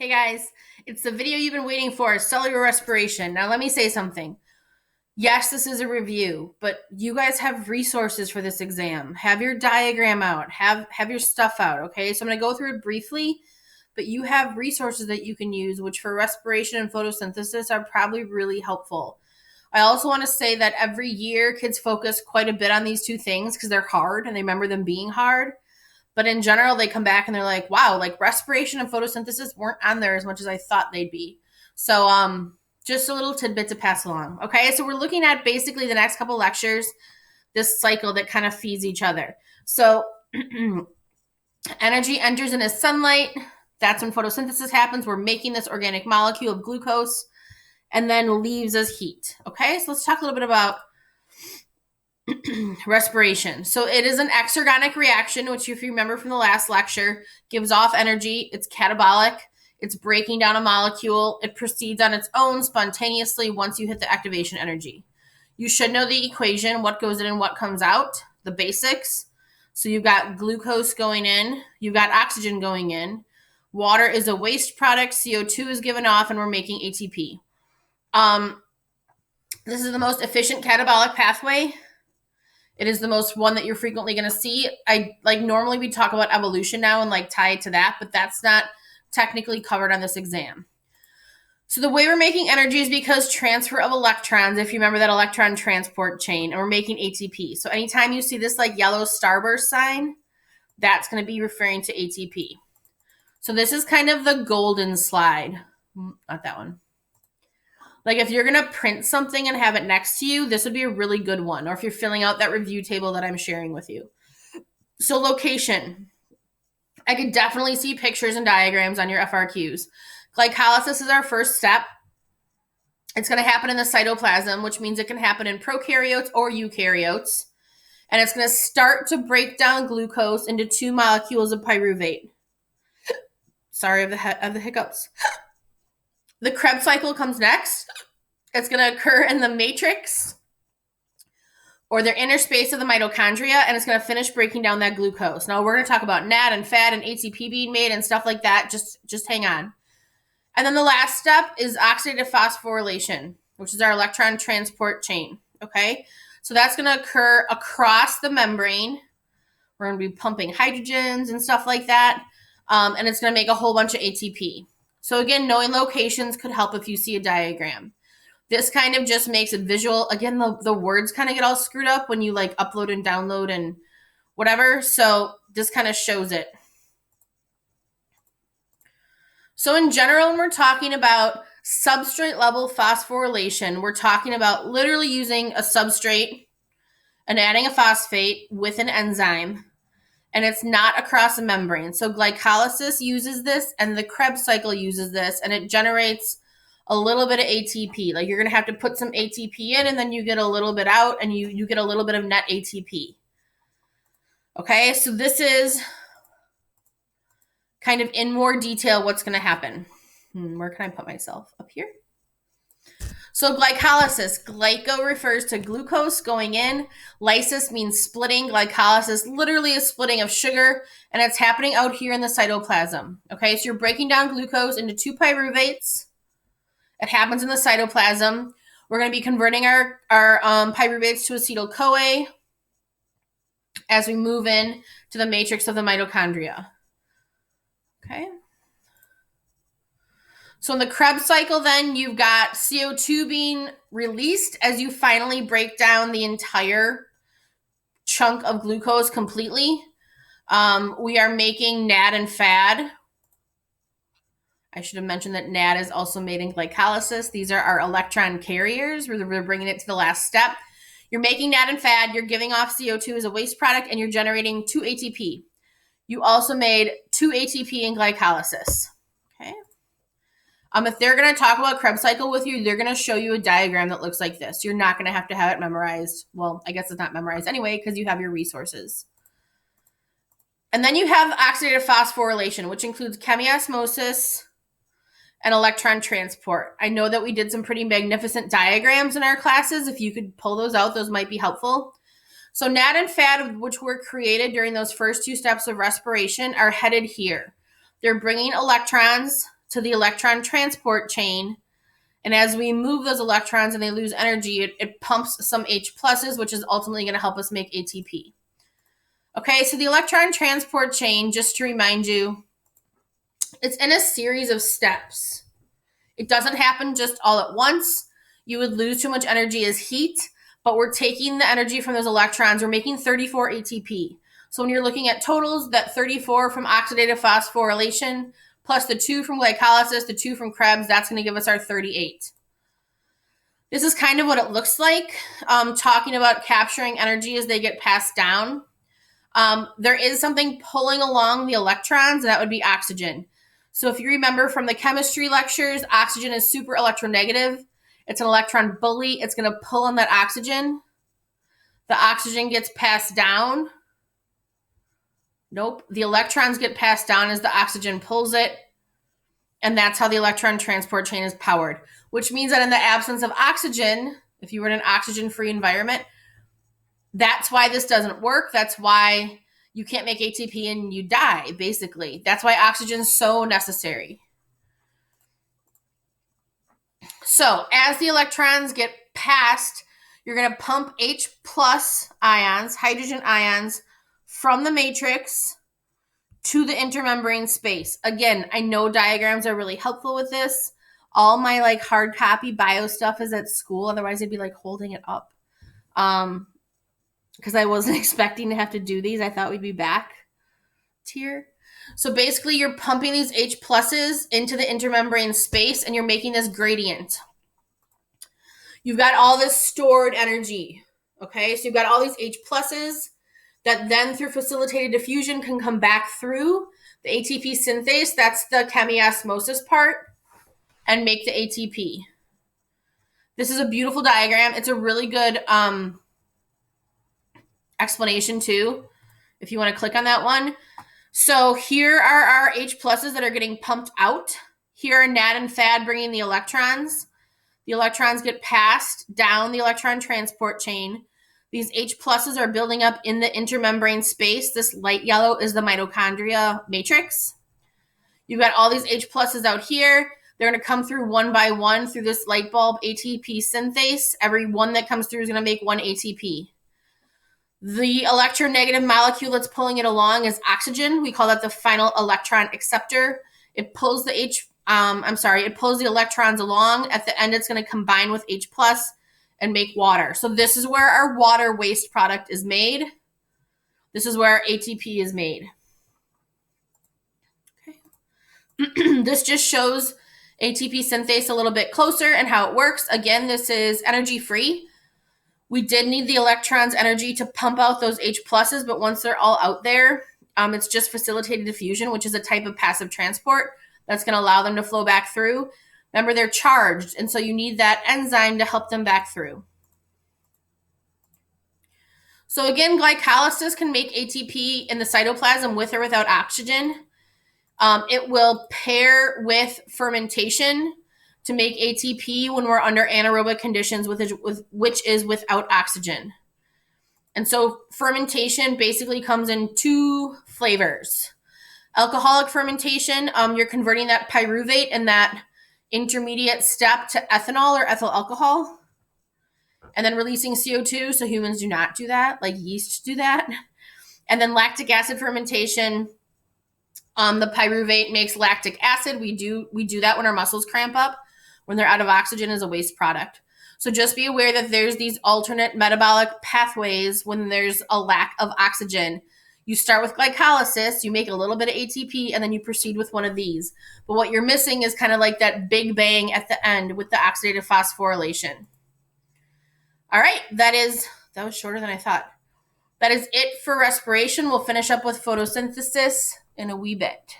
Hey guys, it's the video you've been waiting for, cellular respiration. Now let me say something. Yes, this is a review, but you guys have resources for this exam. Have your diagram out, have your stuff out, okay? So I'm going to go through it briefly, but you have resources that you can use, which for respiration and photosynthesis are probably really helpful. I also want to say that every year kids focus quite a bit on these two things because they're hard and they remember them being hard. But in general, they come back and they're like, wow, like respiration and photosynthesis weren't on there as much as I thought they'd be. So just a little tidbit to pass along. Okay, so we're looking at basically the next couple lectures, this cycle that kind of feeds each other. So energy enters in as sunlight. That's when photosynthesis happens. We're making this organic molecule of glucose and then leaves as heat. Okay, so let's talk a little bit about respiration. So it is an exergonic reaction, which if you remember from the last lecture, gives off energy. It's catabolic. It's breaking down a molecule. It proceeds on its own spontaneously once you hit the activation energy. You should know the equation, what goes in and what comes out, the basics. So you've got glucose going in, you've got oxygen going in. Water is a waste product, CO2 is given off, and we're making ATP. This is the most efficient catabolic pathway. It is the most one that you're frequently going to see. Normally we talk about evolution now and tie it to that, but that's not technically covered on this exam. So the way we're making energy is because transfer of electrons, if you remember that electron transport chain, and we're making ATP. So anytime you see this yellow starburst sign, that's going to be referring to ATP. So this is kind of the golden slide. Not that one. If you're going to print something and have it next to you, this would be a really good one. Or if you're filling out that review table that I'm sharing with you. So location. I could definitely see pictures and diagrams on your FRQs. Glycolysis is our first step. It's going to happen in the cytoplasm, which means it can happen in prokaryotes or eukaryotes. And it's going to start to break down glucose into 2 molecules of pyruvate. Sorry of the hiccups. The Krebs cycle comes next. It's going to occur in the matrix or the inner space of the mitochondria, and it's going to finish breaking down that glucose. Now, we're going to talk about NAD and FAD and ATP being made and stuff like that. Just hang on. And then the last step is oxidative phosphorylation, which is our electron transport chain, okay? So that's going to occur across the membrane. We're going to be pumping hydrogens and stuff like that, and it's going to make a whole bunch of ATP. So again, knowing locations could help if you see a diagram. This kind of just makes it visual. Again, the words kind of get all screwed up when you upload and download and whatever. So this kind of shows it. So in general, when we're talking about substrate level phosphorylation, we're talking about literally using a substrate and adding a phosphate with an enzyme. And it's not across a membrane. So glycolysis uses this and the Krebs cycle uses this, and it generates a little bit of ATP. You're going to have to put some ATP in and then you get a little bit out and you get a little bit of net ATP. Okay, so this is kind of in more detail what's going to happen. Where can I put myself? Up here? So glycolysis, glyco refers to glucose going in. Lysis means splitting. Glycolysis literally is splitting of sugar, and it's happening out here in the cytoplasm. Okay, so you're breaking down glucose into 2 pyruvates. It happens in the cytoplasm. We're going to be converting our pyruvates to acetyl-CoA as we move in to the matrix of the mitochondria. Okay. So in the Krebs cycle, then, you've got CO2 being released as you finally break down the entire chunk of glucose completely. We are making NAD and FAD. I should have mentioned that NAD is also made in glycolysis. These are our electron carriers. We're bringing it to the last step. You're making NAD and FAD. You're giving off CO2 as a waste product, and you're generating 2 ATP. You also made 2 ATP in glycolysis. Okay. If they're going to talk about Krebs cycle with you, they're going to show you a diagram that looks like this. You're not going to have it memorized. Well, I guess it's not memorized anyway because you have your resources. And then you have oxidative phosphorylation, which includes chemiosmosis and electron transport. I know that we did some pretty magnificent diagrams in our classes. If you could pull those out, those might be helpful. So NAD and FAD, which were created during those first 2 steps of respiration, are headed here. They're bringing electrons to the electron transport chain. And as we move those electrons and they lose energy, it pumps some H pluses, which is ultimately going to help us make ATP. Okay, so the electron transport chain, just to remind you, it's in a series of steps. It doesn't happen just all at once. You would lose too much energy as heat, but we're taking the energy from those electrons. We're making 34 ATP. So when you're looking at totals, that 34 from oxidative phosphorylation plus the 2 from glycolysis, the 2 from Krebs, that's going to give us our 38. This is kind of what it looks like, talking about capturing energy as they get passed down. There is something pulling along the electrons, and that would be oxygen. So if you remember from the chemistry lectures, oxygen is super electronegative. It's an electron bully. It's going to pull on that oxygen. The oxygen gets passed down. Nope. The electrons get passed down as the oxygen pulls it. And that's how the electron transport chain is powered, which means that in the absence of oxygen, if you were in an oxygen-free environment, that's why this doesn't work. That's why you can't make ATP and you die, basically. That's why oxygen is so necessary. So as the electrons get passed, you're going to pump H plus ions, hydrogen ions, from the matrix to the intermembrane space. Again, I know diagrams are really helpful with this. All my like hard copy bio stuff is at school. Otherwise, I'd be like holding it up. Because I wasn't expecting to have to do these. I thought we'd be back here. So basically, you're pumping these H pluses into the intermembrane space, and you're making this gradient. You've got all this stored energy, okay? So you've got all these H pluses that then through facilitated diffusion can come back through the ATP synthase, that's the chemiosmosis part, and make the ATP. This is a beautiful diagram. It's a really good explanation too, if you want to click on that one. So here are our H pluses that are getting pumped out. Here are NAD and FAD bringing the electrons. The electrons get passed down the electron transport chain. These H pluses are building up in the intermembrane space. This light yellow is the mitochondria matrix. You've got all these H pluses out here. They're going to come through one by one through this light bulb ATP synthase. Every one that comes through is going to make one ATP. The electronegative molecule that's pulling it along is oxygen. We call that the final electron acceptor. It pulls the it pulls the electrons along. At the end, it's going to combine with H plus and make water. So this is where our water waste product is made. This is where our ATP is made. Okay. This just shows ATP synthase a little bit closer and how it works. Again, this is energy free. We did need the electrons' energy to pump out those H pluses, but once they're all out there, it's just facilitated diffusion, which is a type of passive transport that's going to allow them to flow back through. Remember, they're charged, and so you need that enzyme to help them back through. So again, glycolysis can make ATP in the cytoplasm with or without oxygen. It will pair with fermentation to make ATP when we're under anaerobic conditions, which is without oxygen. And so fermentation basically comes in two flavors. Alcoholic fermentation, you're converting that pyruvate and that intermediate step to ethanol or ethyl alcohol, and then releasing CO2. So humans do not do that, like yeast do that. And then lactic acid fermentation, the pyruvate makes lactic acid. We do that when our muscles cramp up, when they're out of oxygen as a waste product. So just be aware that there's these alternate metabolic pathways when there's a lack of oxygen. You start with glycolysis, you make a little bit of ATP, and then you proceed with one of these. But what you're missing is kind of like that big bang at the end with the oxidative phosphorylation. All right, that was shorter than I thought. That is it for respiration. We'll finish up with photosynthesis in a wee bit.